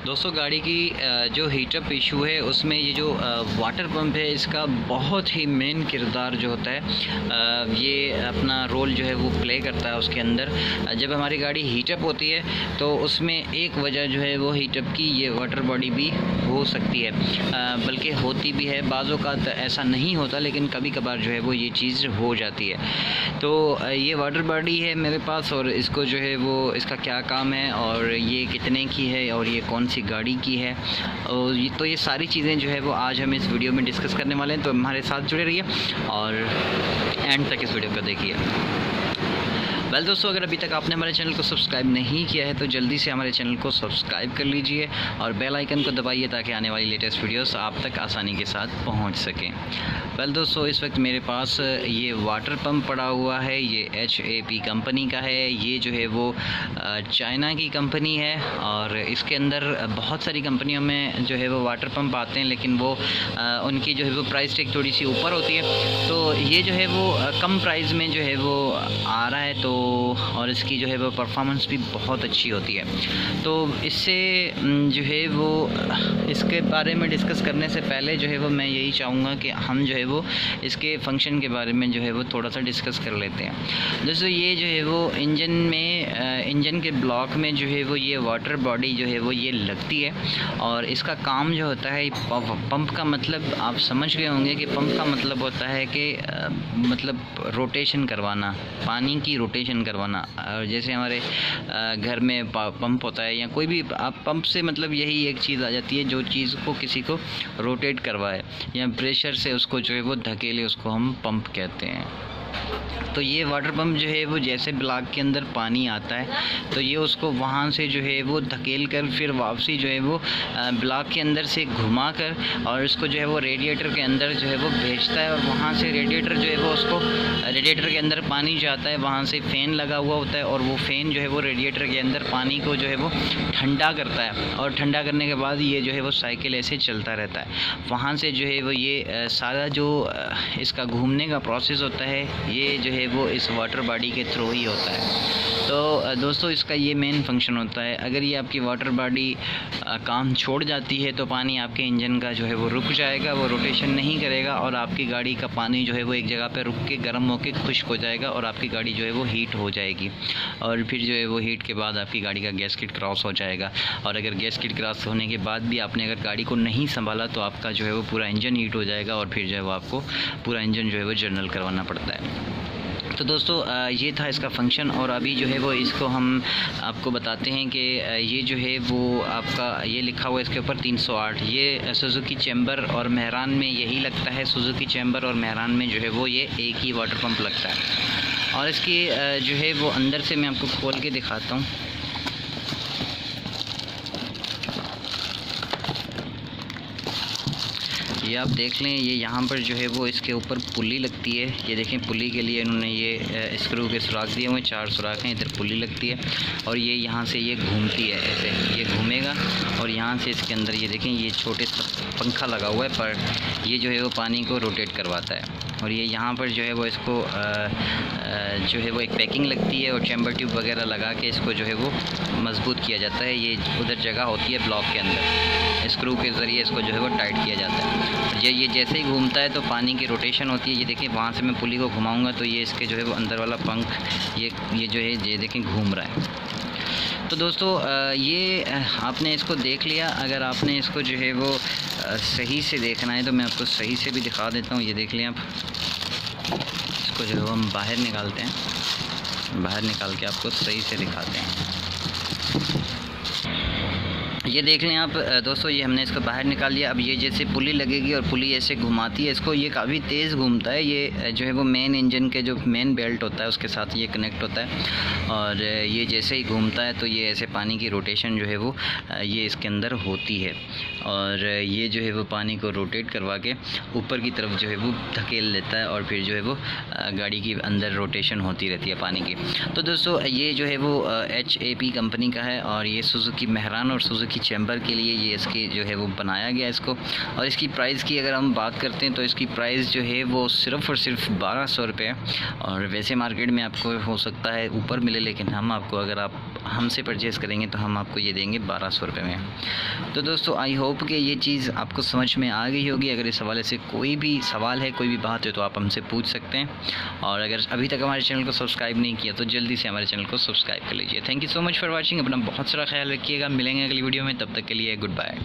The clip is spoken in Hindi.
दोस्तों गाड़ी की जो हीटअप इशू है उसमें ये जो वाटर पंप है इसका बहुत ही मेन किरदार जो होता है ये अपना रोल जो है वो प्ले करता है उसके अंदर। जब हमारी गाड़ी हीटअप होती है तो उसमें एक वजह जो है वो हीटअप की ये वाटर बॉडी भी हो सकती है, बल्कि होती भी है। बाज़ों का ऐसा नहीं होता लेकिन कभी कभार जो है वो ये चीज़ हो जाती है। तो ये वाटर बॉडी है मेरे पास और इसको जो है वो इसका क्या काम है और ये कितने की है और ये कौन सी गाड़ी की है, और ये सारी चीज़ें जो है वो आज हम इस वीडियो में डिस्कस करने वाले हैं। तो हमारे साथ जुड़े रहिए और एंड तक इस वीडियो को देखिए। वेल दोस्तों, अगर अभी तक आपने हमारे चैनल को सब्सक्राइब नहीं किया है तो जल्दी से हमारे चैनल को सब्सक्राइब कर लीजिए और बेल आइकन को दबाइए ताकि आने वाली लेटेस्ट वीडियोस आप तक आसानी के साथ पहुंच सकें। वेल दोस्तों, इस वक्त मेरे पास ये वाटर पंप पड़ा हुआ है। ये HAP कंपनी का है। ये जो है वो चाइना की कंपनी है और इसके अंदर बहुत सारी कंपनियों में जो है वो वाटर पंप आते हैं, लेकिन वो उनकी जो है वो प्राइस टैग थोड़ी सी ऊपर होती है। तो ये जो है वो कम प्राइस में जो है वो आ रहा है, तो और इसकी जो है वो परफॉर्मेंस भी बहुत अच्छी होती है। तो इससे जो है वो इसके बारे में डिस्कस करने से पहले जो है वो मैं यही चाहूँगा कि हम जो है वो इसके फंक्शन के बारे में जो है वो थोड़ा सा डिस्कस कर लेते हैं। दोस्तों, ये जो है वो इंजन के ब्लॉक में जो है वो ये वाटर बॉडी जो है वो ये लगती है और इसका काम जो होता है पंप का मतलब आप समझ गए होंगे कि पंप का मतलब होता है कि मतलब रोटेशन करवाना, पानी की रोटेशन करवाना। और जैसे हमारे घर में पंप होता है या कोई भी आप पंप से मतलब यही एक चीज़ आ जाती है जो चीज़ को किसी को रोटेट करवाए या प्रेशर से उसको जो है वो धकेले, उसको हम पंप कहते हैं। तो ये वाटर पंप जो है वो जैसे ब्लॉक के अंदर पानी आता है तो ये उसको वहाँ से जो है वो धकेल कर फिर वापसी जो है वो ब्लॉक के अंदर से घुमा कर और उसको जो है वो रेडिएटर के अंदर जो है वो भेजता है और वहाँ से रेडिएटर जो है वो उसको रेडिएटर के अंदर पानी जाता है, वहाँ से फ़ैन लगा हुआ होता है और वो फ़ैन जो है वो रेडिएटर के अंदर पानी को जो है वो ठंडा करता है और ठंडा करने के बाद ये जो है वो साइकिल ऐसे चलता रहता है। वहाँ से जो है वो ये सारा जो इसका घूमने का प्रोसेस होता है ये जो है वो इस वाटर बॉडी के थ्रू ही होता है। तो दोस्तों, इसका ये मेन फंक्शन होता है। अगर ये आपकी वाटर बॉडी काम छोड़ जाती है तो पानी आपके इंजन का जो है वो रुक जाएगा, वो रोटेशन नहीं करेगा और आपकी गाड़ी का पानी जो है वो एक जगह पे रुक के गर्म होकर खुश्क हो जाएगा और आपकी गाड़ी जो है वो हीट हो जाएगी और फिर जो है वो हीट के बाद आपकी गाड़ी का गैसकेट क्रॉस हो जाएगा। और अगर गैसकेट क्रॉस होने के बाद भी आपने अगर गाड़ी को नहीं संभाला तो आपका जो है वो पूरा इंजन हीट हो जाएगा और फिर जो है वो आपको पूरा इंजन जो है वो जनरल करवाना पड़ता है। तो दोस्तों, ये था इसका फंक्शन और अभी जो है वो इसको हम आपको बताते हैं कि ये जो है वो आपका ये लिखा हुआ है इसके ऊपर 308। ये सुजुकी चैम्बर और मेहरान में यही लगता है। सुजुकी चैम्बर और मेहरान में जो है वो ये एक ही वाटर पंप लगता है। और इसकी जो है वो अंदर से मैं आपको खोल के दिखाता हूँ। ये आप देख लें, ये यहाँ पर जो है वो इसके ऊपर पुली लगती है। ये देखें, पुली के लिए इन्होंने ये स्क्रू के सुराख दिए हुए हैं, 4 सुराख हैं। इधर पुली लगती है और ये यहाँ से ये घूमती है, ऐसे ये घूमेगा और यहाँ से इसके अंदर ये देखें ये छोटे सा पंखा लगा हुआ है, पर ये जो है वो पानी को रोटेट करवाता है। और ये यहाँ पर जो है वो इसको जो है वो एक पैकिंग लगती है और चैम्बर ट्यूब वगैरह लगा के इसको जो है वो मजबूत किया जाता है। ये उधर जगह होती है ब्लॉक के अंदर, स्क्रू के ज़रिए इसको जो है वो टाइट किया जाता है। ये जैसे ही घूमता है तो पानी की रोटेशन होती है। ये देखिए, वहाँ से मैं पुली को घुमाऊँगा तो ये इसके जो है वो अंदर वाला पंख ये जो है ये देखें घूम रहा है। तो दोस्तों, ये आपने इसको देख लिया। अगर आपने इसको जो है वो सही से देखना है तो मैं आपको सही से भी दिखा देता हूँ। ये देख लें आप, इसको जो है वो हम बाहर निकालते हैं, बाहर निकाल के आपको सही से दिखाते हैं। ये देख लें आप दोस्तों, ये हमने इसको बाहर निकाल लिया। अब ये जैसे पुली लगेगी और पुली ऐसे घुमाती है इसको, ये काफ़ी तेज़ घूमता है। ये जो है वो मेन इंजन के जो मेन बेल्ट होता है उसके साथ ये कनेक्ट होता है और ये जैसे ही घूमता है तो ये ऐसे पानी की रोटेशन जो है वो ये इसके अंदर होती है और ये जो है वो पानी को रोटेट करवा के ऊपर की तरफ जो है वो धकेल लेता है और फिर जो है वो गाड़ी की अंदर रोटेशन होती रहती है पानी की। तो दोस्तों, ये जो है वो HAP कंपनी का है और ये सुजुकी मेहरान और सुजुकी चैम्बर के लिए ये इसकी जो है वो बनाया गया इसको। और इसकी प्राइस की अगर हम बात करते हैं तो इसकी प्राइस जो है वो सिर्फ़ और सिर्फ 1200 रुपये है। और वैसे मार्केट में आपको हो सकता है ऊपर मिले, लेकिन हम आपको अगर आप हमसे परचेज़ करेंगे तो हम आपको ये देंगे 1200 रुपये में। तो दोस्तों आई होप कि ये चीज़ आपको समझ में आ गई होगी। अगर इस हवाले से कोई भी सवाल है, कोई भी बात है, तो आप हमसे पूछ सकते हैं। और अगर अभी तक हमारे चैनल को सब्सक्राइब नहीं किया तो जल्दी से हमारे चैनल को सब्सक्राइब कर लीजिए। Thank you so much for watching. अपना बहुत सारा ख्याल रखिएगा। मिलेंगे अगली वीडियो में, तब तक के लिए गुड बाय।